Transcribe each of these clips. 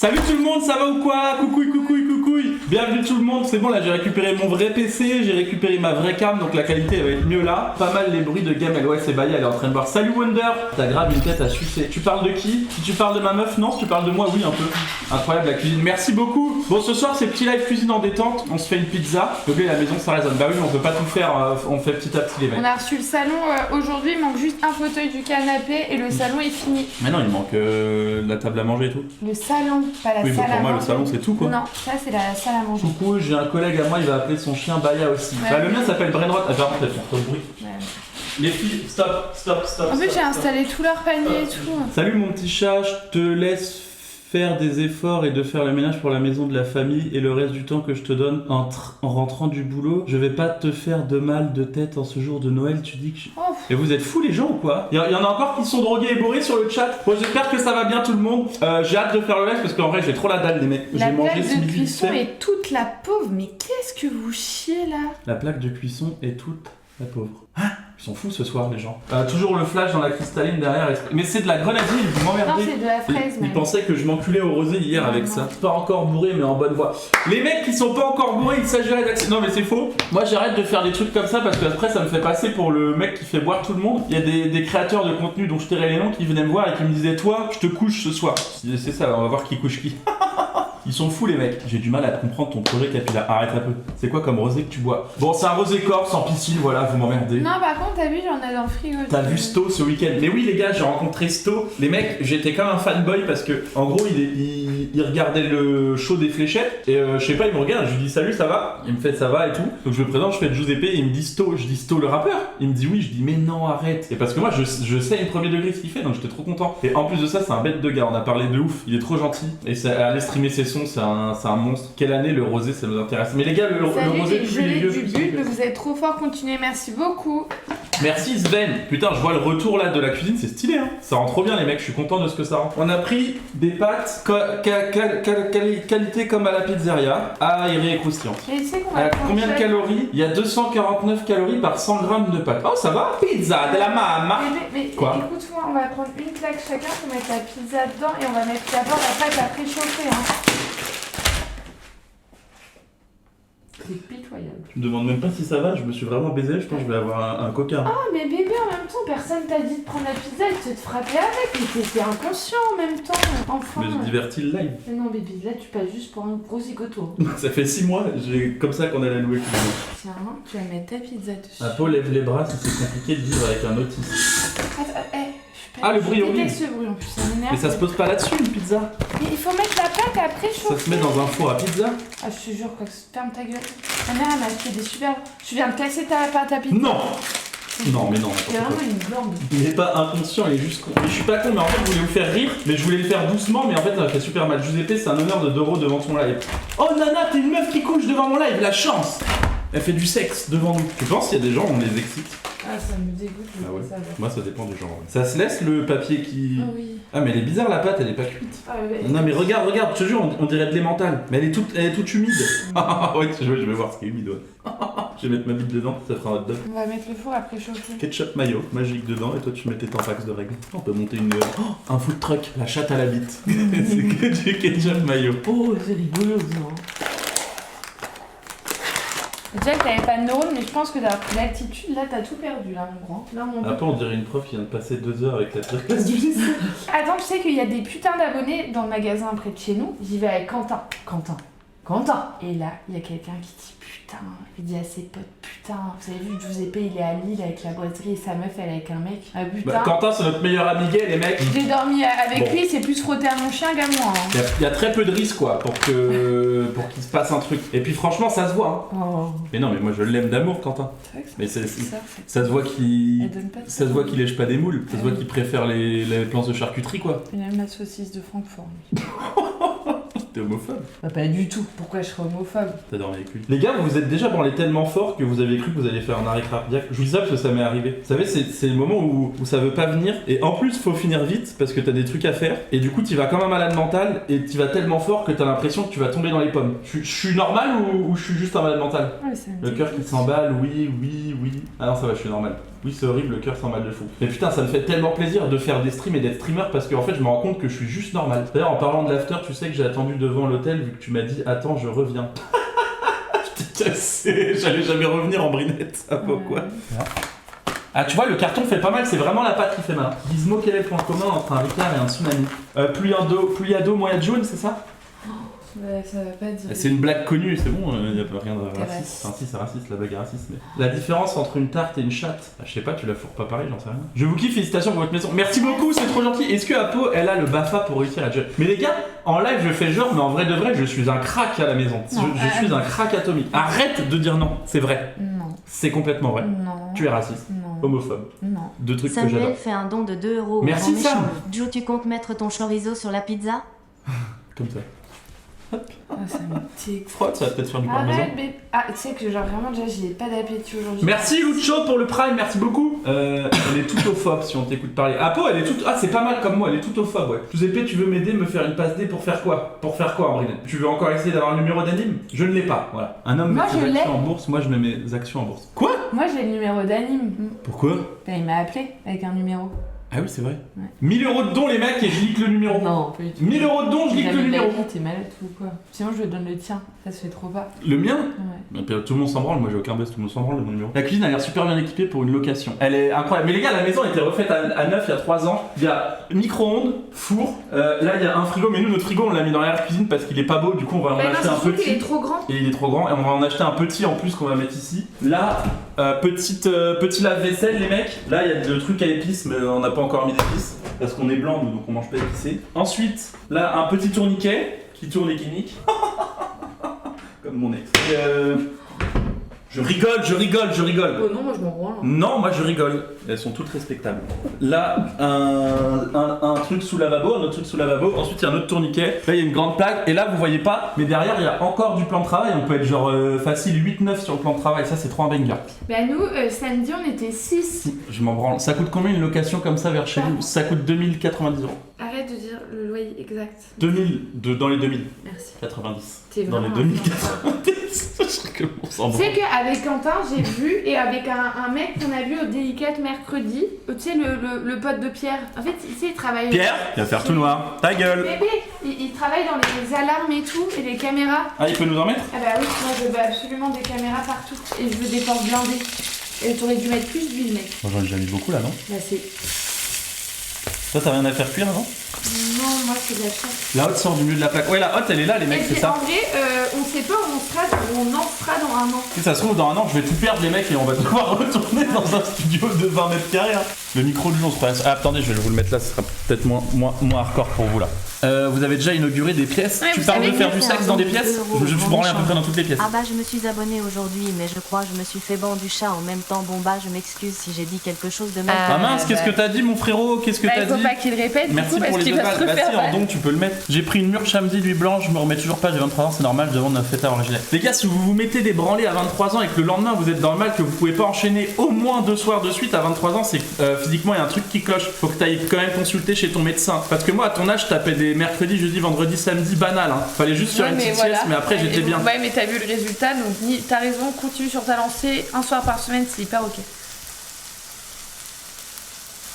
Salut tout le monde, ça va ou quoi? Coucouille, coucouille, coucouille. Bienvenue tout le monde, c'est bon là j'ai récupéré mon vrai PC, j'ai récupéré ma vraie cam, donc la qualité elle va être mieux là. Pas mal les bruits de Gamel, ouais c'est Baya, elle est en train de voir. Salut Wonder. T'as grave une tête à sucer. Tu parles de qui? Si tu parles de ma meuf, non? Si tu parles de moi, oui un peu. Incroyable la cuisine, merci beaucoup. Bon ce soir c'est petit live cuisine en détente, on se fait une pizza. Donc la maison ça résonne. Bah oui on peut pas tout faire, on fait petit à petit les mecs. On a reçu le salon aujourd'hui, il manque juste un fauteuil du canapé et le salon est fini. Mais non il manque la table à manger et tout. Le salon, pas la Oui, salle à pour moi manger. le salon c'est tout quoi. Non, ça c'est la salle à manger. Coucou, j'ai un collègue à moi, il va appeler son chien Baya aussi. Ouais. Bah, le mien s'appelle Brainrot. Ah, pardon, peut-être trop de bruit. Ouais. Les filles, stop. En plus j'ai installé tout leur panier et tout. Salut mon petit chat, je te laisse faire des efforts et de faire le ménage pour la maison de la famille et le reste du temps que je te donne en rentrant du boulot. Je vais pas te faire de mal de tête en ce jour de Noël, tu dis que je... Oh. Et vous êtes fous les gens ou quoi? Il y en a encore qui sont drogués et bourrés sur le chat. Bon j'espère que ça va bien tout le monde. J'ai hâte de faire le live parce qu'en vrai j'ai trop la dalle les mecs. La J'ai mangé plaque ce de midi cuisson vite fait. est toute la pauvre, mais qu'est-ce que vous chiez là? La plaque de cuisson est toute la pauvre. Hein? Ils sont fous ce soir les gens. Toujours le flash dans la cristalline derrière. Mais c'est de la grenadine, vous Non, m'emmerdez. c'est de la fraise Ils même. pensaient que je m'enculais au rosé hier avec ça. Pas encore bourré mais en bonne voie. Les mecs qui sont pas encore bourrés, il s'agirait d'accepter. Non mais c'est faux. Moi j'arrête de faire des trucs comme ça parce que après ça me fait passer pour le mec qui fait boire tout le monde. Il y a des créateurs de contenu dont je tairai les noms qui venaient me voir et qui me disaient toi je te couche ce soir. C'est ça, on va voir qui couche qui. Ils sont fous les mecs. J'ai du mal à comprendre ton projet capillaire. Arrête un peu. C'est quoi comme rosé que tu bois? Bon c'est un rosé corse en piscine, voilà, vous m'emmerdez. Non par contre t'as vu j'en ai dans le frigo. T'as vu Sto ce week-end? Mais oui les gars, j'ai rencontré Sto. Les mecs, j'étais comme un fanboy parce que en gros il regardait le show des fléchettes et je sais pas, il me regarde, je lui dis salut ça va? Il me fait ça va et tout. Donc je me présente, je fais Giuseppe et il me dit Sto. Je dis Sto le rappeur? Il me dit oui, je dis mais non arrête. Et parce que moi je sais une premier degré ce qu'il fait donc j'étais trop content. Et en plus de ça c'est un bête de gars, on a parlé de ouf, il est trop gentil. Et ça, aller streamer ses sons c'est un monstre. Quelle année le rosé ça nous intéresse. Mais les gars le Salut rosé les depuis les gelées vieux. du but, mais vous êtes trop fort, continuez, merci beaucoup. Merci Sven. Putain, je vois le retour là de la cuisine, c'est stylé hein. Ça rend trop bien les mecs, je suis content de ce que ça rend. On a pris des pâtes qualité comme à la pizzeria, aérées et croustillantes. Mais tu sais qu'on va prendre Combien de chaque- calories? Il y a 249 calories par 100 grammes de pâtes. Oh ça va? Pizza de la mama. Mais Quoi? écoute-moi, on va prendre une plaque chacun pour mettre la pizza dedans et on va mettre d'abord la pâte à préchauffer. Hein. C'est pitoyable. Tu me demandes même pas si ça va, je me suis vraiment baisé, je pense que je vais avoir un coca. Ah mais bébé en même temps, personne t'a dit de prendre la pizza et de te frapper avec, mais t'étais inconscient en même temps, enfin. Mais je divertis le live. Mais non bébé, là tu passes juste pour un gros zigoto. Ça fait 6 mois, j'ai comme ça qu'on allait louer. Tiens, tu vas mettre ta pizza dessus. Un peu lève les bras si c'est compliqué de vivre avec un autiste. Ah, le bruit Je horrible. déteste ce bruit en plus, ça m'énerve. Mais ça se pose pas là-dessus une pizza. Mais il faut mettre la pâte à préchauffer. Ça se met dans un four à pizza. Ah je te jure quoi, ferme ta gueule. Ta mère elle m'a acheté des super... Je viens de casser ta pâte à pizza. Non. Non mais non, Il y a n'importe quoi. vraiment une blonde. Il est pas inconscient, il est juste con. Mais je suis pas con, mais en fait je voulais vous faire rire, mais je voulais le faire doucement, mais en fait ça m'a fait super mal. Giuseppe, c'est un honneur de Doro devant son live. Oh Nana, t'es une meuf qui couche devant mon live, la chance. Elle fait du sexe devant nous. Tu penses qu'il y a des gens, on les excite? Ah ça me dégoûte, je Ah ouais. veux savoir. Moi ça dépend du genre. Ouais. Ça se laisse le papier qui... Ah oui. Ah mais elle est bizarre la pâte, elle est pas cuite. Ah, ouais. Non mais regarde, je te jure, on dirait de l'emmental. Mais elle est toute humide. Ouais, je vais voir ce qui est humide, ouais. Je vais mettre ma bite dedans, ça fera un hot dog. On va mettre le four à préchauffer. Ketchup mayo, magique dedans, et toi tu mets tes tampax de règles. On peut monter un food truck, la chatte à la bite. C'est que du ketchup mayo. Oh, c'est rigolo ça. Déjà que t'avais pas de neurones, mais je pense que d'après l'altitude, là t'as tout perdu, là mon grand. Là mon Après on dirait une prof qui vient de passer 2 heures avec la pire classe du lycée. Attends, tu sais qu'il y a des putains d'abonnés dans le magasin près de chez nous. J'y vais avec Quentin. Et là, il y a quelqu'un qui dit putain. Il dit à ses potes putain. Vous avez vu, Giuseppe, il est à Lille avec la boiserie et sa meuf, elle est avec un mec. Ah putain. Bah, Quentin c'est notre meilleur ami gay les mecs. J'ai dormi avec Bon. lui, c'est plus frotter à mon chien qu'à moi. Hein. Il y a très peu de risques quoi pour qu'il se passe un truc. Et puis franchement ça se voit. Hein. Oh. Mais non mais moi je l'aime d'amour Quentin. C'est vrai que Mais ça, ça se voit qu'il... Elle donne pas de Ça se voit qu'il lèche pas des moules, ça se voit qu'il préfère les planches de charcuterie quoi. Il aime la saucisse de Francfort. lui. T'es homophobe. Bah, pas du tout. Pourquoi je serais homophobe? T'as dormi avec lui. Les gars, vous vous êtes déjà branlé tellement fort que vous avez cru que vous alliez faire un arrêt cardiaque. Je vous dis ça parce que ça m'est arrivé. Vous savez, c'est le moment où ça veut pas venir. Et en plus, faut finir vite parce que t'as des trucs à faire. Et du coup, tu vas comme un malade mental et tu vas tellement fort que t'as l'impression que tu vas tomber dans les pommes. Je suis normal ou je suis juste un malade mental? Ouais, ça me Le cœur qui dégoûte. s'emballe, oui. Ah non, ça va, je suis normal. Oui, c'est horrible, le cœur sent mal de fou. Mais putain, ça me fait tellement plaisir de faire des streams et d'être streamer parce qu'en fait, je me rends compte que je suis juste normal. D'ailleurs, en parlant de l'after, tu sais que j'ai attendu devant l'hôtel vu que tu m'as dit attends, je reviens. Je t'ai cassé, j'allais jamais revenir en brinette, ça pas quoi. Ah, tu vois, le carton fait pas mal, c'est vraiment la pâte qui fait mal. Gizmo, quel est le point commun entre un Ricard et un tsunami? Plus il y a d'eau, moins il y a de jaune, c'est ça? Ouais, ça va pas dire. C'est une blague connue, c'est bon, il n'y a pas rien de raciste. Enfin, si, c'est raciste, la blague est raciste. Mais... La différence entre une tarte et une chatte, je sais pas, tu la fourres pas pareil, j'en sais rien. Je vous kiffe, félicitations pour votre maison. Merci beaucoup, c'est trop gentil. Est-ce que Apo, elle a le BAFA pour réussir à gérer? Mais les gars, en live, je fais genre, mais en vrai de vrai, je suis un crack à la maison. Je suis un crack atomique. Arrête de dire non, c'est vrai. Non. C'est complètement vrai. Non. Tu es raciste. Non. Homophobe. Non. Deux trucs que j'adore. Samuel fait un don de 2 € Merci, en Sam. échange. Joe, tu comptes mettre ton chorizo sur la pizza? Comme ça. Ah, ça me tique. Frotte, ça va peut-être faire du parmesan. Arrête, bébé. Ah, tu sais que genre vraiment déjà j'ai pas d'appétit aujourd'hui. Merci Lucho pour le prime, merci beaucoup. Elle est tutophobe si on t'écoute parler. Apo, elle est toute. Ah, c'est pas mal comme moi, elle est tutophobe, ouais. Giuseppe, tu veux m'aider, me faire une passe D pour faire quoi? Pour faire quoi, Ambrinette? Tu veux encore essayer d'avoir le numéro d'anime? Je ne l'ai pas, voilà. Un homme Moi, met ses je l'ai. actions en bourse, moi je mets mes actions en bourse. Quoi? Moi j'ai le numéro d'anime. Pourquoi? Ben, il m'a appelé avec un numéro. Ah oui, c'est vrai. Ouais. 1000 € de dons, les mecs, et je lis que le numéro. Non, pas du tout. 1000 € de dons, je lis que le Jamais de la numéro. vie, t'es malade ou quoi? Sinon je lui donne le tien, ça se fait trop pas. Le mien? Ouais. Et puis, tout le monde s'en branle, moi j'ai aucun buzz, tout le monde s'en branle de mon numéro. La cuisine a l'air super bien équipée pour une location. Elle est incroyable. Mais les gars, la maison a été refaite à neuf il y a 3 ans. Il y a micro-ondes, four, là il y a un frigo, mais nous notre frigo on l'a mis dans la cuisine parce qu'il est pas beau, du coup on va en Ben non, acheter un je trouve qu'il est petit. trop grand. Et il est trop grand, et on va en acheter un petit en plus qu'on va mettre ici. Là, petit lave-vaisselle les mecs. Là il y a le truc à épices, mais on n'a pas encore mis d'épices. Parce qu'on est blanc nous, donc on mange pas épicé. Ensuite, là un petit tourniquet qui tourne et qui nique. Comme mon ex. Je rigole. Oh non, moi je m'en branle. Non, moi je rigole. Elles sont toutes respectables. Là, un truc sous lavabo, un autre truc sous lavabo. Ensuite, il y a un autre tourniquet. Là, il y a une grande plaque. Et là, vous voyez pas, mais derrière, il y a encore du plan de travail. On peut être genre facile 8-9 sur le plan de travail. Ça, c'est trop un banger. Bah nous, samedi on était 6. Je m'en branle. Ça coûte combien une location comme ça vers chez vous? Ça coûte 2090 €. Arrête de dire le loyer exact. 2000, dans les 2000. Merci. 90. T'es Dans les vraiment 2090. On s'en Tu sais qu'avec Quentin, j'ai vu, et avec un mec qu'on a vu au Délicate mercredi, tu sais, le pote de Pierre. En fait, tu sais, il travaille. Pierre, il va faire tout noir. Ta gueule. Bébé, il travaille dans les alarmes et tout, et les caméras. Ah, il peut nous en mettre? Ah bah oui, moi je veux absolument des caméras partout. Et je veux des portes blindées. Et t'aurais dû mettre plus d'huile, mec. Moi, j'en ai déjà mis beaucoup là, non? Bah c'est. Toi, t'as rien à faire cuire avant? Non, moi c'est de la chasse. La hotte sort du milieu de la plaque. Ouais, la hotte, elle est là, les mecs, Et c'est puis, ça. en vrai, on sait pas où on en sera dans un an. Si ça se trouve, dans un an, je vais tout perdre, les mecs, et on va devoir retourner dans un studio de 20 mètres carrés. Hein. Le micro du jour, se passe. Ah, attendez, je vais vous le mettre là, ce sera peut-être moins hardcore pour vous là. Vous avez déjà inauguré des pièces? Ouais, Tu vous parles de savez faire que du c'est sexe un dans des don de pièces? 2 € Je suis branlé à peu près dans toutes les pièces. Ah bah je me suis abonnée aujourd'hui, mais je crois que je me suis fait ban du chat en même temps. Bon bah je m'excuse si j'ai dit quelque chose de mal. Ah mince, qu'est-ce que t'as dit, mon frérot? Qu'est-ce que t'as Il faut dit? pas qu'il répète, Merci du coup, pour parce les qu'il 2 va se balles. Bah refaire si, en mal. don, tu peux le mettre. J'ai pris une mûre samedi, lui blanche, je me remets toujours pas, j'ai 23 ans, c'est normal, je demande un fêtard original. Les gars, si vous vous mettez des branlés à 23 ans et que le lendemain vous êtes dans le mal, que vous pouvez pas enchaîner au moins 2 soirs de suite à 23 ans, c'est que physiquement il y a un truc qui cloche. Faut que t'ailles quand même consulter chez ton médecin. Parce que moi, à ton âge, je tapais des mercredis, jeudi, vendredi, samedi banal. Hein. Fallait juste faire une petite sieste, mais après j'étais bien. Ouais, mais t'as vu le résultat, donc t'as raison, continue sur ta lancée, un soir par semaine, c'est hyper ok.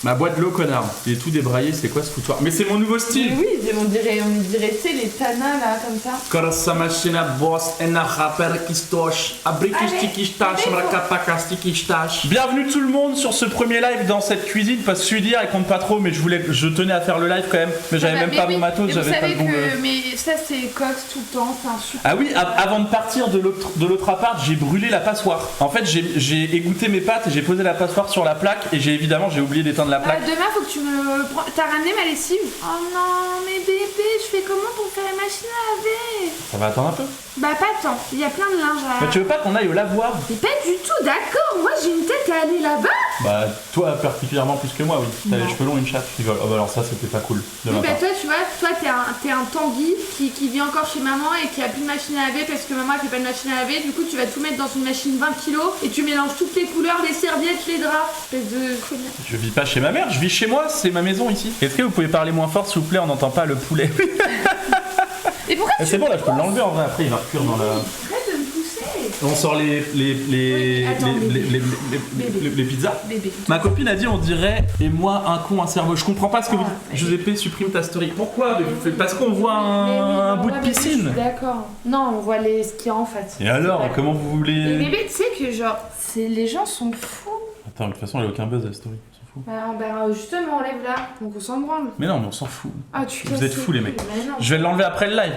Ma boîte de l'eau, connard. Il est tout débraillé, c'est quoi ce foutoir? Mais c'est mon nouveau style! Mais oui, on dirait, tu sais, les tanas là, comme ça. Korsa machina boss en rapper kistosh. Bienvenue tout le monde sur ce premier live dans cette cuisine parce que celui d'hier il compte pas trop mais je tenais à faire le live quand même mais j'avais même pas mon matos, j'avais pas le bon. Mais ça c'est Cox tout le temps, c'est un super. Ah oui, avant de partir de l'autre appart, j'ai brûlé la passoire. En fait, j'ai égoutté mes pâtes et j'ai posé la passoire sur la plaque et j'ai oublié d'éteindre la plaque. Demain faut que tu me. T'as ramené ma lessive? Oh non, mais bébé, je fais comment pour faire la machine à laver? Ça va attendre un peu. Bah pas tant, il y a plein de linge à. Mais tu veux pas qu'on aille au lavoir? Mais pas du tout, d'accord, moi j'ai une tête à aller là-bas. Bah toi particulièrement plus que moi, oui. T'as les cheveux longs et une chatte. Je rigole. Oh bah alors ça c'était pas cool de Oui, ma bah part. toi tu vois, t'es un Tanguy qui vit encore chez maman et qui a plus de machine à laver parce que maman elle fait pas de machine à laver. Du coup tu vas tout mettre dans une machine 20 kg et tu mélanges toutes les couleurs, les serviettes, les draps. Espèce de connard. Je vis pas chez ma mère, je vis chez moi, c'est ma maison ici. Est-ce que vous pouvez parler moins fort s'il vous plaît, on n'entend pas le poulet? Et pourquoi C'est bon là, je peux l'enlever en vrai, après il va recuire dans la... Arrête de me pousser. On sort Oui, attends, bébé. les pizzas. Bébé. Ma copine a dit on dirait et moi un con un cerveau. Je comprends pas ce que vous Ah, dites. Giuseppe supprime ta story. Pourquoi? Parce qu'on voit Mais oui, un mais bout on de voit, bébé, je piscine. suis d'accord. Non, on voit ce qu'il y a en fait. Et alors, C'est pas- comment vous Mais voulez... bébé, tu sais que genre, les gens sont fous. Attends, de toute façon elle a aucun buzz la story. On s'en fout. Bah, justement, enlève-la. Donc on s'en branle. Mais non, mais on s'en fout. Ah, tu Vous casses êtes fous, les mecs. Mais non. Je vais l'enlever après le live.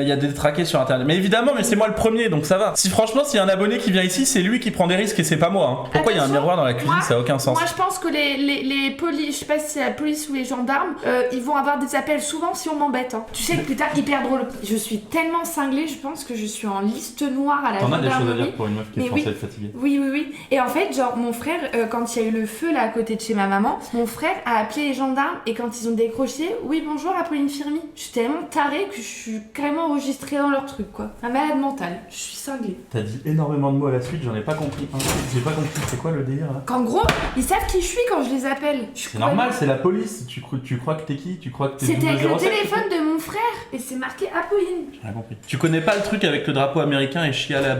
Il y a des traqués sur internet. Mais évidemment, mais c'est moi le premier, donc ça va. Si franchement, s'il y a un abonné qui vient ici, c'est lui qui prend des risques et c'est pas moi. Hein. Pourquoi il y a un Attention, miroir dans la cuisine? moi- Ça a aucun sens. Moi, je pense que les polices, je sais pas si c'est la police ou les gendarmes, ils vont avoir des appels souvent si on m'embête. Hein. Tu sais que putain, hyper drôle. Je suis tellement cinglée, je pense que je suis en liste noire à la T'en as des choses à gendarmerie. dire pour une meuf qui est Mais censée oui. être fatiguée. Oui. Et en fait, genre, mon frère, quand il y a eu le feu là à côté de chez ma maman, mon frère a appelé les gendarmes et quand ils ont décroché, oui, bonjour, Apolline Firmi. Je suis tellement tarée que je suis carrément enregistrée dans leur truc, quoi. Un malade mental. Je suis cinglée. T'as dit énormément de mots à la suite, j'en ai pas compris. J'ai pas compris, c'est quoi le délire là? Qu'en gros, ils savent qui je suis quand je les appelle. Je suis C'est normal, c'est la police. Tu crois que t'es qui? Tu crois que t'es C'était avec le 007? téléphone de mon frère et c'est marqué Apolline. J'ai rien compris. Tu connais pas le truc avec le drapeau américain et Chia la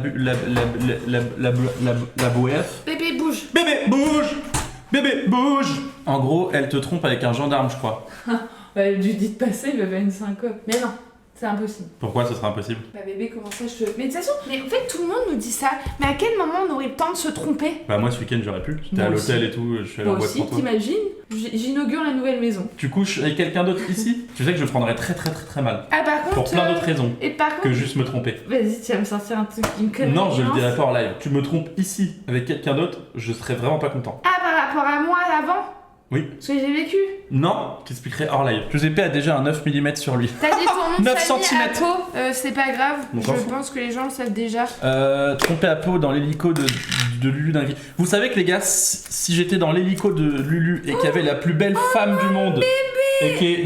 bouef? Bébé, bouge. Bébé, bouge! Bébé, bouge! En gros, elle te trompe avec un gendarme, je crois. Bah, lui dit de passer, il va faire une syncope. Mais non, c'est impossible. Pourquoi ce serait impossible? Bah, bébé, comment ça je te. Mais de toute façon, mais en fait, tout le monde nous dit ça. Mais à quel moment on aurait le temps de se tromper? Bah, moi ce week-end j'aurais pu. J'étais Moi à l'hôtel aussi. et tout, je suis allé en Moi boîte aussi, pour toi. t'imagines? J'inaugure la nouvelle maison. Tu couches avec quelqu'un d'autre ici? Tu sais que je prendrais très mal. Ah, par contre. Pour plein d'autres raisons Et par que contre. juste me tromper. Vas-y, tu vas me sortir un truc qui me connaît. Non, je le dirai pas en live. Tu me trompes ici avec quelqu'un d'autre, je serais vraiment pas content. Ah, par rapport à moi avant? Oui. Ce que j'ai vécu. Non, t'expliquerai hors live. Giuseppe a déjà un 9 mm sur lui. T'as dit ton nom de 9 famille à centimètres. peau, c'est pas grave. On Je s'en fout. pense que les gens le savent déjà. Trompé à peau dans l'hélico de Lulu Dinguerie. Vous savez que les gars, si j'étais dans l'hélico de Lulu et qu'il y avait la plus belle femme du monde et qui est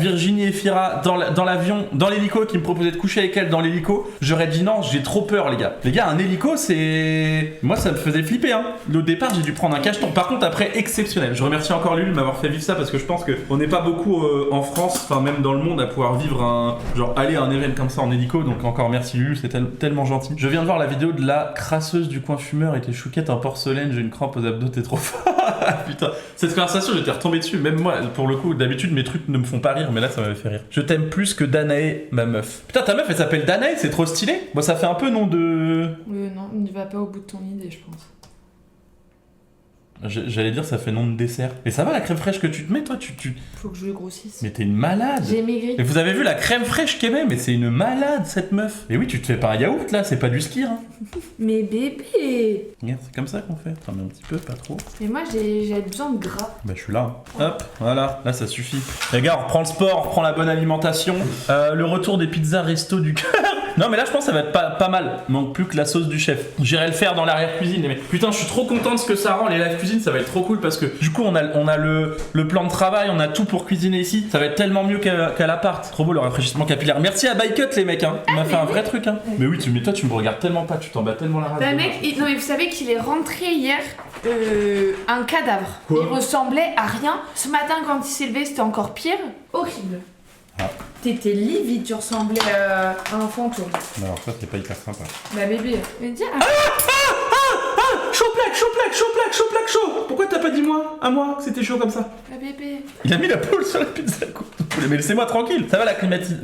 Virginie Efira dans l'avion, dans l'hélico, qui me proposait de coucher avec elle dans l'hélico, j'aurais dit non, j'ai trop peur les gars. Les gars, un hélico c'est... Moi ça me faisait flipper hein. Au départ j'ai dû prendre un cacheton. Par contre après, exceptionnel. Je remercie encore Lulu de m'avoir fait vivre ça parce que je pense qu'on n'est pas beaucoup en France, enfin même dans le monde, à pouvoir vivre aller à un événement comme ça en hélico. Donc encore merci Lulu, c'est tellement gentil. Je viens de voir la vidéo de la crasseuse du coin fumeur et tes chouquettes en porcelaine, j'ai une crampe aux abdos, t'es trop fort. Putain, cette conversation j'étais retombé dessus. Même moi, pour le coup, d'habitude mes trucs ne me font pas rire, mais là ça m'avait fait rire. Je t'aime plus que Danae, ma meuf. Putain, ta meuf elle s'appelle Danae, c'est trop stylé. Moi ça fait un peu nom de... Non, ne va pas au bout de ton idée, je pense. J'allais dire ça fait nom de dessert. Et ça va la crème fraîche que tu te mets toi Faut que je le grossisse. Mais t'es une malade. J'ai maigri. Et vous avez vu la crème fraîche qu'elle met? Mais c'est une malade cette meuf. Et oui, tu te fais pas un yaourt là, c'est pas du skir hein. Mais bébé. Regarde, c'est comme ça qu'on fait. T'en mets un petit peu, pas trop. Mais moi j'ai besoin de gras. Bah je suis là. Hop, voilà, là ça suffit. Les gars, on reprend le sport, on reprend la bonne alimentation. Le retour des pizzas resto du cœur. Non mais là je pense que ça va être pas mal. Manque plus que la sauce du chef. J'irai le faire dans l'arrière-cuisine les mecs. Putain, je suis trop content de ce que ça rend. Les live cuisine, ça va être trop cool parce que du coup on a le plan de travail, on a tout pour cuisiner ici. Ça va être tellement mieux qu'à l'appart. Trop beau le rafraîchissement capillaire. Merci à Bycut les mecs hein. Il m'a fait un vrai truc hein. Mais oui, toi tu me regardes tellement pas, tu t'en bats tellement la race. Bah mec, non mais vous savez qu'il est rentré hier un cadavre. Quoi? Il ressemblait à rien. Ce matin quand il s'est levé c'était encore pire. Horrible. Ah. T'étais livide, tu ressemblais à un fantôme. Alors ça c'est pas hyper sympa. Bah bébé, mais dis Chaud. Pourquoi t'as pas dit à moi que c'était chaud comme ça? bah bébé. Il a mis la poule sur la pizza. Mais laissez-moi tranquille. Ça va,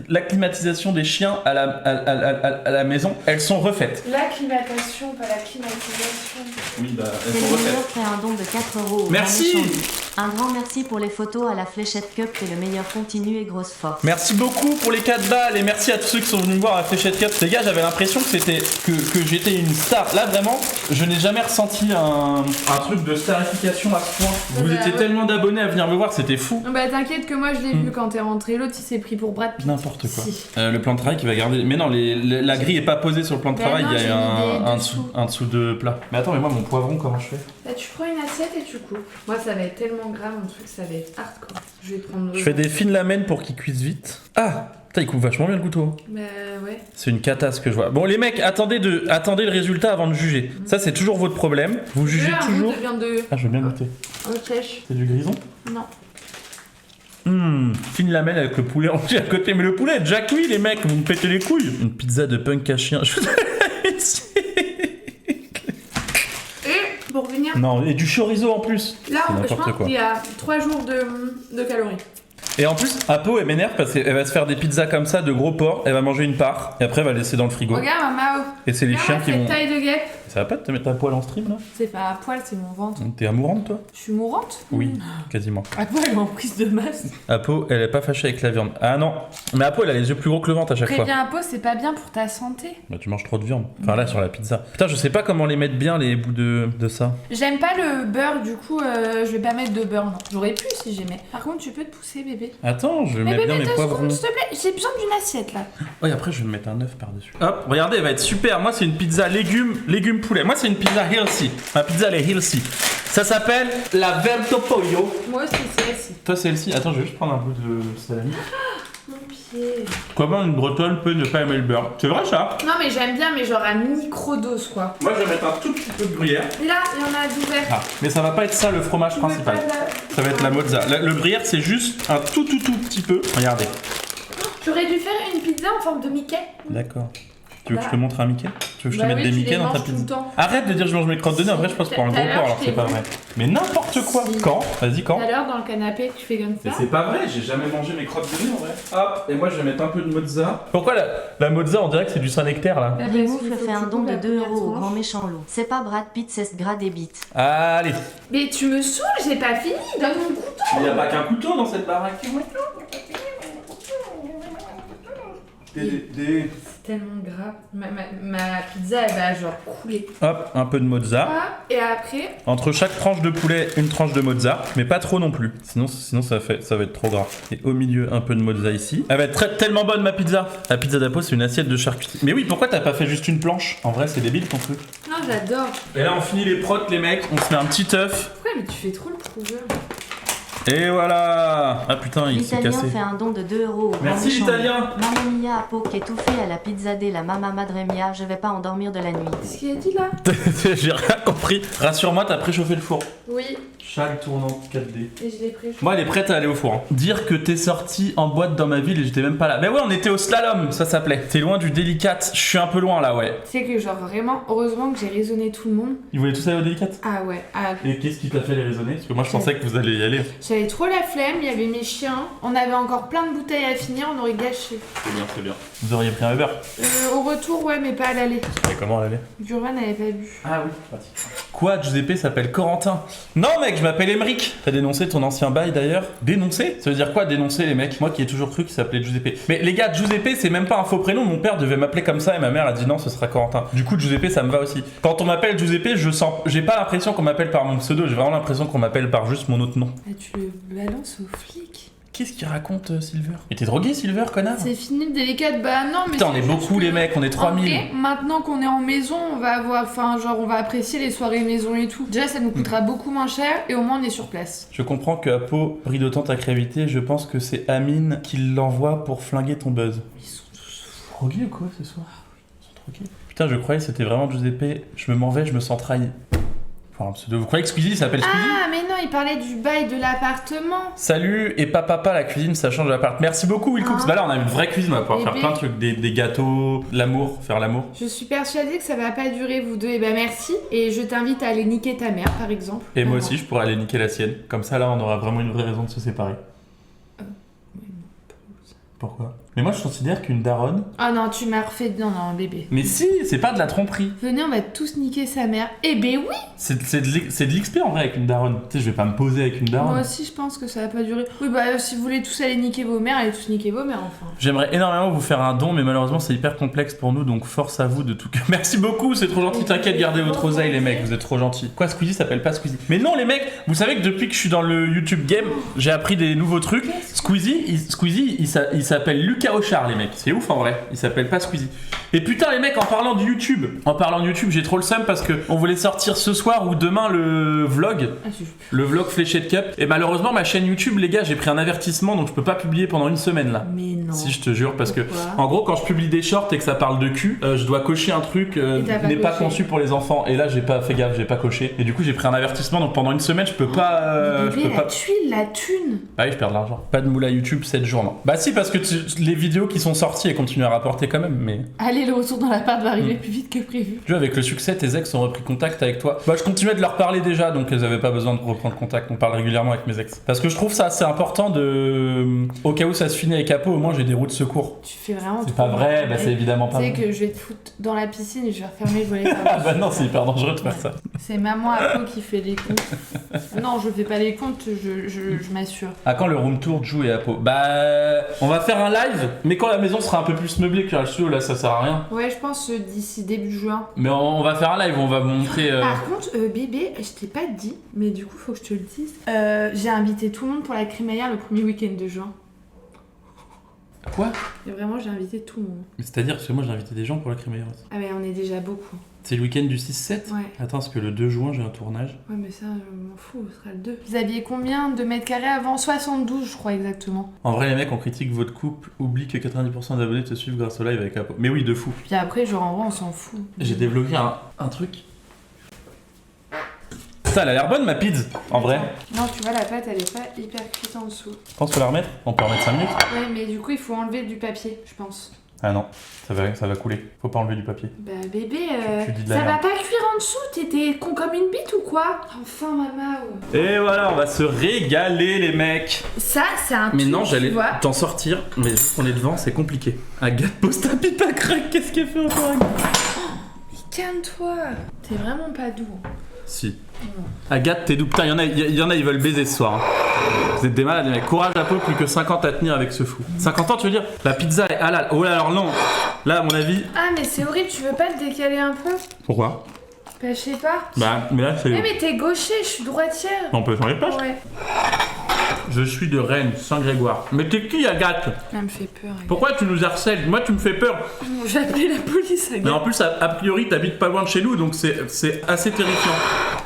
l'acclimatisation des chiens à la maison, elles sont refaites. L'acclimatation, pas la climatisation. Oui, bah elles C'est sont le meilleur refaites. fait un don de 4 €. au Merci. Grand Méchant. Un grand merci pour les photos à la Fléchette Cup et le meilleur continu et grosse force. Merci beaucoup pour les 4 balles et merci à tous ceux qui sont venus me voir à Fléchette Cup. Les gars, j'avais l'impression que j'étais une star. Là vraiment, je n'ai jamais ressenti un truc de starification à ce point. Vous Bah, étiez ouais. tellement d'abonnés à venir me voir, c'était fou. Bah t'inquiète que moi je l'ai vu quand t'es rentré, l'autre il s'est pris pour Brad Pitt. N'importe quoi. Si. Le plan de travail qui va garder. Mais non, la grille est pas posée sur le plan de Bah travail, non, il y j'ai a mis des un dessous. dessous de plat. Mais attends, mais moi mon poivron, comment je fais? Bah tu prends une assiette et tu coupes. Moi ça va être tellement grave mon truc, ça va être hardcore. Je vais prendre. Je fais des fines lamelles pour qu'ils cuisent vite. Ah! Putain, il coupe vachement bien le couteau. Bah ouais. C'est une cata ce que je vois. Bon, les mecs, attendez le résultat avant de juger. Ça, c'est toujours votre problème. Vous jugez Là, toujours. de viande de. Ah, je veux bien goûter. Ok. C'est du grison? Non. Fine lamelle avec le poulet entier à côté. Mais le poulet est déjà cuit, les mecs, vous me pétez les couilles. Une pizza de punk à chien. Je vous Et pour finir, Non, et du chorizo en plus. là, C'est je n'importe pense quoi. qu'il y a 3 jours de calories. Et en plus, Apo, elle m'énerve parce qu'elle va se faire des pizzas comme ça, de gros porc. Elle va manger une part et après elle va laisser dans le frigo. Regarde, Mao. Et c'est les chiens qui vont. Cette taille de guêpe. Ça va pas te mettre un poil en stream là? C'est pas un poil, c'est mon ventre. T'es amourante toi? Je suis mourante? Oui, quasiment. À poil, elle est en prise de masse. Apo, elle est pas fâchée avec la viande. Ah non, mais Apo, elle a les yeux plus gros que le ventre à chaque fois. Préviens un peu, c'est pas bien pour ta santé. Bah tu manges trop de viande. Enfin là sur la pizza. Putain, je sais pas comment les mettre bien les bouts de ça. J'aime pas le beurre, du coup, je vais pas mettre de beurre, non. J'aurais pu si j'aimais. Par contre, tu peux te pousser, bébé. Attends, je vais Mais mettre bien bébé, mes 2 poivrons. secondes, s'il te plaît. J'ai besoin d'une assiette, là. Ouais, après je vais me mettre un œuf par-dessus. Hop, regardez, elle va être super. Moi c'est une pizza légumes poulet. Moi c'est une pizza healthy. Ma pizza elle est healthy. Ça s'appelle la Vento Pollo. Moi aussi, c'est celle-ci. Toi c'est healthy. Attends, je vais juste prendre un bout de salami. Mon pied. Comment une bretonne peut ne pas aimer le beurre? C'est vrai ça? Non, mais j'aime bien, mais genre à microdose, quoi. Moi je vais mettre un tout petit peu de gruyère. Là, il y en a d'ouvert. Ah, mais ça va pas être ça le fromage principal. Ça va être la mozza. Le gruyère c'est juste un tout petit peu. Regardez. J'aurais dû faire une pizza en forme de Mickey. D'accord. Tu veux que je te montre un Mickey? Tu veux que je te Bah mette oui, des tu Mickey les dans ta manges tout le pizza? temps. Arrête de dire je mange mes crottes de nez, en vrai je passe pour un Tout gros à l'heure, porc alors je c'est t'ai pas vu. vrai. Mais n'importe quoi. Si. Quand? Vas-y quand? Tout à l'heure, dans le canapé, tu fais comme ça. Mais c'est pas vrai, j'ai jamais mangé mes crottes de nez en vrai. Hop, et moi je vais mettre un peu de mozza. Pourquoi la mozza on dirait que c'est du Saint-Nectaire là? Bah, Rigou parce qu'il faut fait que un tu don coupes de la 2 première euros au tranche. grand méchant loup. C'est pas Brad Pitt, c'est ce gras des bites. Allez. Mais tu me saoules, j'ai pas fini. Donne mon couteau. Il n'y a pas qu'un couteau dans cette baraque. Des. C'est tellement gras. Ma pizza, elle va genre couler. Hop, un peu de mozza. Ah, et après, Entre chaque tranche de poulet, une tranche de mozza, mais pas trop non plus. Sinon ça va être trop gras. Et au milieu, un peu de mozza ici. Elle va être tellement bonne ma pizza. La pizza d'Apo, c'est une assiette de charcuterie. Mais oui, pourquoi t'as pas fait juste une planche? En vrai, c'est débile ton truc. non, j'adore. Et là, on finit les protes, les mecs. On se met un petit œuf. Pourquoi mais tu fais trop le prouveur? Et voilà. Ah putain, il s'est L'italien cassé. fait un don de 2 euros au grand Merci méchant loup. l'italien. Mamma mia, Apo qui est étouffée à la pizza della mamma madre mia, je vais pas endormir de la nuit. Qu'est-ce qu'il a dit là? J'ai rien compris. Rassure-moi, t'as préchauffé le four. Oui, Châle tournante 4D. et je l'ai pris. Moi, elle est prête à aller au four. Hein. Dire que t'es sorti en boîte dans ma ville et j'étais même pas là. Mais ouais, on était au slalom, ça s'appelait. T'es loin du délicat. Je suis un peu loin là, ouais. Tu sais que genre vraiment, heureusement que j'ai raisonné tout le monde. Ils voulaient tous aller au délicat. Ah ouais, ah, Et qu'est-ce qui t'a fait les raisonner? Parce que moi, je pensais que vous alliez y aller. j'avais trop la flemme, il y avait mes chiens, on avait encore plein de bouteilles à finir, on aurait gâché. C'est bien, très bien. Vous auriez pris un Uber. Au retour, ouais, mais pas à l'aller. Et comment elle allait? Durvan n'avait pas bu. Ah oui, pratique. Quoi, Giuseppe s'appelle Corentin? Non, mec, je m'appelle Emeric. T'as dénoncé ton ancien bail d'ailleurs? Dénoncer? Ça veut dire quoi dénoncer les mecs? Moi qui ai toujours cru qu'il s'appelait Giuseppe. Mais les gars, Giuseppe c'est même pas un faux prénom, mon père devait m'appeler comme ça et ma mère a dit non, ce sera Corentin. Du coup, Giuseppe ça me va aussi. Quand on m'appelle Giuseppe, j'ai pas l'impression qu'on m'appelle par mon pseudo, j'ai vraiment l'impression qu'on m'appelle par juste mon autre nom. Ah, tu le balances aux flics. Qu'est-ce qu'il raconte Silver? Et t'es drogué Silver, connard? C'est fini le délicat, bah non, mais. Putain, on c'est est juste beaucoup que- les mecs, on est 3000. En vrai, maintenant qu'on est en maison, on va avoir. Enfin, genre, on va apprécier les soirées maison et tout. Déjà, ça nous coûtera beaucoup moins cher et au moins on est sur place. Je comprends que Apo brille d'autant ta créativité, je pense que c'est Amine qui l'envoie pour flinguer ton buzz. Ils sont tous fous. Drogués ou quoi ce soir? Ils sont drogués. Putain, je croyais que c'était vraiment Giuseppe. Je me m'en vais, je me sens trahi. Enfin, un pseudo. Vous croyez que Squeezie s'appelle Squeezie? Ah, mais non, il parlait du bail de l'appartement. Salut, et papa, la cuisine, ça change l'appart. Merci beaucoup, Will Cooks. Ah. Bah là, on a une vraie cuisine, on va pouvoir Eh faire ben. plein de trucs, des gâteaux, l'amour, faire l'amour. Je suis persuadée que ça va pas durer, vous deux. Et bah, merci. Et je t'invite à aller niquer ta mère, par exemple. Et moi Vraiment. aussi, je pourrais aller niquer la sienne. Comme ça, là, on aura vraiment une vraie raison de se séparer. Pourquoi? Mais moi, je considère qu'une daronne. Ah non, tu m'as refait. Non, non, bébé. Mais si, c'est pas de la tromperie. Venez, on va tous niquer sa mère. Eh ben oui! C'est de l'XP en vrai avec une daronne. Tu sais, je vais pas me poser avec une daronne. Moi aussi, je pense que ça va pas durer. Oui, bah, si vous voulez tous aller niquer vos mères, allez tous niquer vos mères, enfin. J'aimerais énormément vous faire un don, mais malheureusement c'est hyper complexe pour nous, donc force à vous de tout cœur. Merci beaucoup, c'est trop gentil, t'inquiète, gardez votre oseille les mecs, vous êtes trop gentils. Quoi, Squeezie s'appelle pas Squeezie? Mais non les mecs, vous savez que depuis que je suis dans le YouTube game, j'ai appris des nouveaux trucs. Squeezie, il s'appelle Lucas Auchard, les mecs. C'est ouf en vrai. Il s'appelle pas Squeezie. Et putain, les mecs, en parlant de YouTube, j'ai trop le seum parce que on voulait sortir ce soir ou demain le vlog. Le vlog Fléchette Cup. Et malheureusement, ma chaîne YouTube, les gars, j'ai pris un avertissement donc je peux pas publier pendant une semaine là. Mais non. Si, je te jure, parce Pourquoi? que en gros, quand je publie des shorts et que ça parle de cul, je dois cocher un truc n'est pas conçu pour les enfants. Et là, j'ai pas fait gaffe, j'ai pas coché. Et du coup, j'ai pris un avertissement donc pendant une semaine, je peux pas. Mais bébé, la tuile, la thune. Ah oui, je perds de l'argent. Pas de moula YouTube 7 jours, non. Bah si, parce que les vidéos qui sont sorties, elles continuent à rapporter quand même, mais... Allez, le retour dans l'appart va arriver plus vite que prévu. Tu vois, avec le succès, tes ex ont repris contact avec toi. Bah je continuais de leur parler déjà, donc elles avaient pas besoin de reprendre contact. On parle régulièrement avec mes ex. Parce que je trouve ça assez important de... Au cas où ça se finit avec Apo, au moins j'ai des roues de secours. Tu fais vraiment... C'est pas vrai, bah c'est évidemment pas vrai. Tu sais que je vais te foutre dans la piscine et je vais refermer le volet. Ah bah non, c'est hyper dangereux de faire ça. C'est maman Apo qui fait les comptes. Non, je fais pas les comptes, je m'assure. À quand le room tour Jou et Apo? Bah on va faire un live, mais quand la maison sera un peu plus meublée que le studio, là ça sert à rien. Ouais, je pense d'ici début juin. Mais on va faire un live, on va montrer... Par contre, bébé, je t'ai pas dit, mais du coup faut que je te le dise. J'ai invité tout le monde pour la crémaillère le premier week-end de juin. Quoi? Et vraiment, j'ai invité tout le monde. Mais c'est-à-dire, parce que moi j'ai invité des gens pour la crémaillère aussi. Ah ouais, on est déjà beaucoup. C'est le week-end du 6-7? Ouais. Attends, parce que le 2 juin j'ai un tournage. Ouais, mais ça, je m'en fous, ce sera le 2. Vous aviez combien de mètres carrés avant? 72, je crois exactement. En vrai, les mecs, on critique votre couple, oublie que 90% d'abonnés te suivent grâce au live avec Apo. Mais oui, de fou. Puis après, genre en vrai, on s'en fout. J'ai développé un truc. Ça, elle a l'air bonne ma pizza, en vrai. Non, tu vois, la pâte, elle est pas hyper cuite en dessous. Je pense qu'on la remettre. On peut remettre 5 minutes. Ouais, mais du coup, il faut enlever du papier, je pense. Ah non, ça va couler. Faut pas enlever du papier. Bah bébé, Tu dis de la ça va merde. pas cuire en dessous, t'étais con comme une bite ou quoi? Enfin maman. Et voilà, on va se régaler les mecs. Ça, c'est un Mais truc, non, j'allais tu vois. t'en sortir, mais vu qu'on est devant, c'est compliqué. Agathe poste un pipe à crack, qu'est-ce qu'elle fait encore Calme-toi, t'es vraiment pas doux. Si. Agathe, t'es doux. Putain, il y en a, ils veulent baiser ce soir. Hein. Vous êtes des malades, les mecs. Courage à peu, plus que 50 à tenir avec ce fou. 50 ans, tu veux dire? La pizza est halal. Oh là, alors non. Là, à mon avis. Ah, mais c'est horrible, tu veux pas le décaler un peu? Pourquoi? Bah, je sais pas. Bah, mais là, c'est. Mais t'es gaucher, je suis droitière. On peut changer de place. Ouais. Je suis de Rennes, Saint-Grégoire. Mais t'es qui, Agathe? Elle me fait peur. Agathe. Pourquoi tu nous harcèles? Moi, tu me fais peur. J'ai appelé la police, Agathe. Mais en plus, a priori, t'habites pas loin de chez nous, donc c'est assez terrifiant.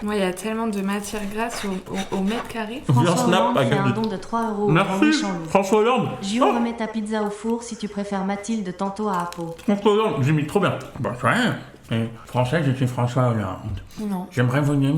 Moi, il y a tellement de matière grasse au mètre carré. Viens, François snap, Hollande fait un Agathe. don de 3 € au grand Merci, méchant loup. François Hollande. Gio, remets ta pizza au four si tu préfères Mathilde tantôt à Apo. François Hollande, j'imite trop bien. Bah, c'est rien. Français, je suis François Hollande. Non. J'aimerais vous dire.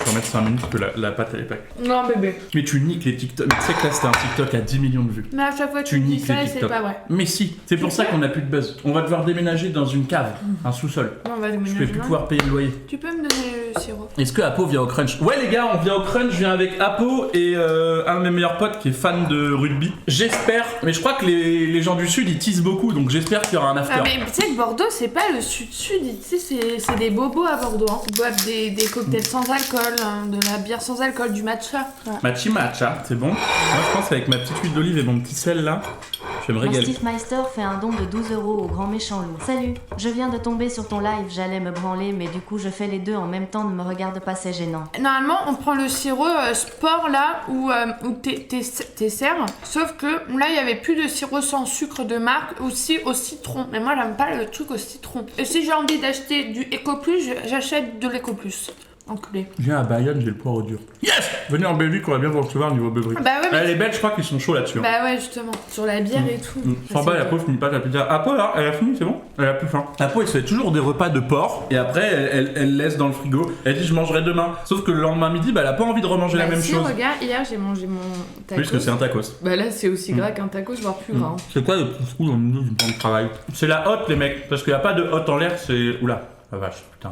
Je vais remettre 5 minutes parce que la pâte elle est pas. Non, bébé. Mais tu niques les TikTok. Mais tu sais que là c'était un TikTok à 10 millions de vues. Mais à chaque fois, Tu tu dis niques ça les et c'est TikTok. pas vrai. Mais si, c'est pour ça qu'on a plus de buzz. On va devoir déménager dans une cave, un sous-sol. Non, on va Je déménager vais plus loin. pouvoir payer le loyer. Tu peux me donner le sirop? Est-ce que Apo vient au crunch? Ouais les gars, on vient au crunch, je viens avec Apo et un de mes meilleurs potes qui est fan de rugby. J'espère, mais je crois que les gens du sud ils teasent beaucoup, donc j'espère qu'il y aura un after. Ah, mais tu sais que Bordeaux, c'est pas le sud-sud, tu sais, c'est des bobos à Bordeaux. Hein. Ils boivent des cocktails sans alcool, hein, de la bière sans alcool, du matcha. Voilà. Matcha, c'est bon. Moi je pense qu'avec ma petite huile d'olive et mon petit sel là, je vais me Mon régaler. Steve Meister fait un don de 12 € au grand méchant loup. Salut, je viens de tomber sur ton live, j'allais me branler, mais du coup je fais les deux en même temps, ne me regarde pas, c'est gênant. Normalement, on prend le sirop sport là où t'es serre. Sauf que là, il y avait plus de sirop sans sucre de marque, aussi au citron. Mais moi, j'aime pas le truc au citron. Et si j'ai envie d'acheter du Eco Plus, j'achète de l'Eco Plus. Enculé. Je viens à Bayonne, j'ai le poireau dur. Yes! Venez en Belgique, on va bien vous recevoir au niveau beuverie. Bah ouais, mais... Les Belges, je crois qu'ils sont chauds là-dessus. Hein. Bah ouais, justement. Sur la bière et tout. Sans bas, la pauvre finit pas la pizza. Apo là, elle a fini, c'est bon? Elle a plus faim. Apo, elle se fait toujours des repas de porc et après, elle laisse dans le frigo. Elle dit, je mangerai demain. Sauf que le lendemain midi, bah, elle a pas envie de remanger la même si, chose. regarde, hier j'ai mangé mon tacos. Puisque c'est un tacos. Bah là, c'est aussi gras qu'un tacos, voire plus gras. Hein. C'est quoi le petit trou dans le milieu du plan de travail? C'est la hotte, les mecs. Parce qu'il n'y a pas de hotte en l'air, c'est. Oula, la vache, putain.